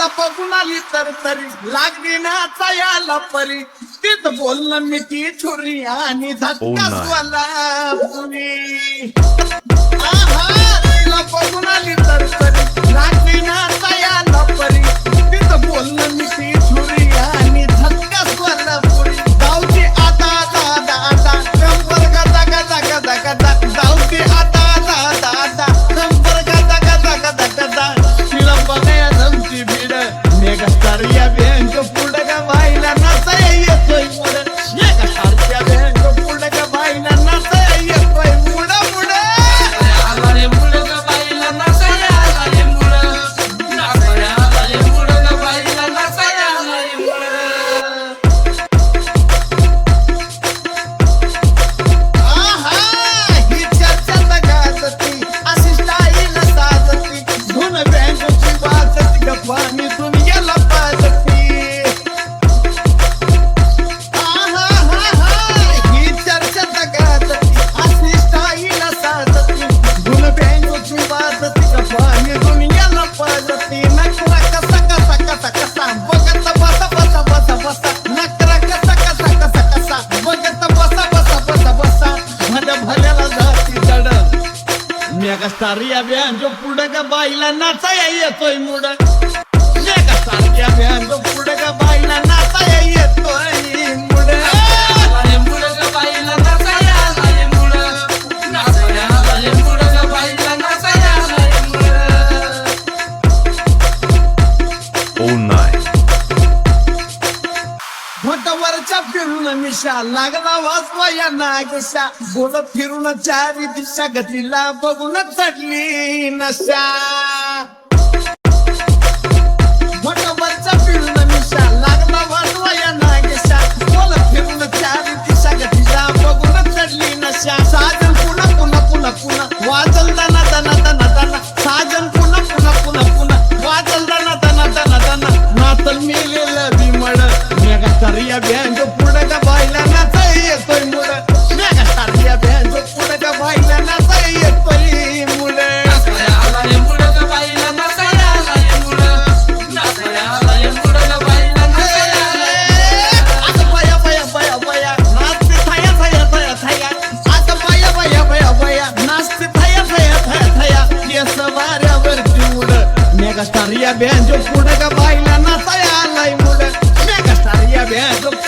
मला बघून आली तर तरी लागली नाचा याला परी तीच बोलणं मी ती छुरी आणि धक्काच वाला पुरी तिला बघून आली तर तरी लागली नाचा याला परी तीच बोलणं मी ती छुरी आणि धक्काच वाला पुरी जाऊची आता आता आता कंबर गदा गदा गदा गदा जाऊची आता आता आता कंबर गदा गदा गदा गदा तिला बघाया जमती भिड मेगा स्टार या बँक पुढं का व्हायला नाचा येतोय मुड मेगा स्टारच्या बँक पुढं का व्हायला नाचा येतोय मुड मुड आला रे मुड का बाईला नाचाया आला रे मुड नाचाया आला रे मुड का बाईला नाचाया आला रे मुड आहा ही चर्चा गाजती अशी स्टाईल साजती धुन बँकची वाजती गप्पानी दुनियाला पाजती आहा हा हा ही चर्चा गाजती अशी स्टाईल साजती धुन बँकची वाजती गप्पानी दुनियाला पाजती नकरा कसा कसा कसा कसा बघत बसा बसा बसा बसा नकरा कसा कसा कसा कसा बघत बसा बसा बसा बसा भल्या भल्याला जाती चढ मेगा स्टार या बँक पुढं का बाईला नाचाया येतोय मुड मेगा स्टार या बँक पुढं का बाईला नाचाया येतोय मुड आला रे मुड का बाईला नाचाया आला रे मुड नाचाया आला रे मुड का बाईला नाचाया आला रे मुड वरच्या फिरून मिशा लागला वाचवा या नागशा बोलत फिरून चारी दिशा गतीला बघून चढली नशा वरच्या फिरून मिशा लागला वाचवा या नागशा बोलत फिरून चारी दिशा गतीला बघून चढली नशा साजन पुन्हा पुन्हा पुन्हा पुन्हा वाजल दाना दाना दाना दाना साजन पुन्हा पुन्हा पुन्हा पुन्हा वाजल दाना दाना दाना दाना नातल मेलेलं बिमड मेगा स्टार या बँक पुढं का बाईला नाचा येतोय मुड मेगा स्टार या बँक पुढं का बाईला नाचा येतोय मुड नाचाया आला रे मुड का बाईला नाचाया आला रे मुड नाचाया आला रे मुड का बाईला नाचाया आला रे आता बया बया बया बया नाचते थया थया थया थया आता बया बया बया बया नाचते थया थया थया थया केस वाऱ्यावरती उड मेगा स्टार या बँक पुढं का बाईला नाचाया आलाय मुड मेगा स्टार या बँक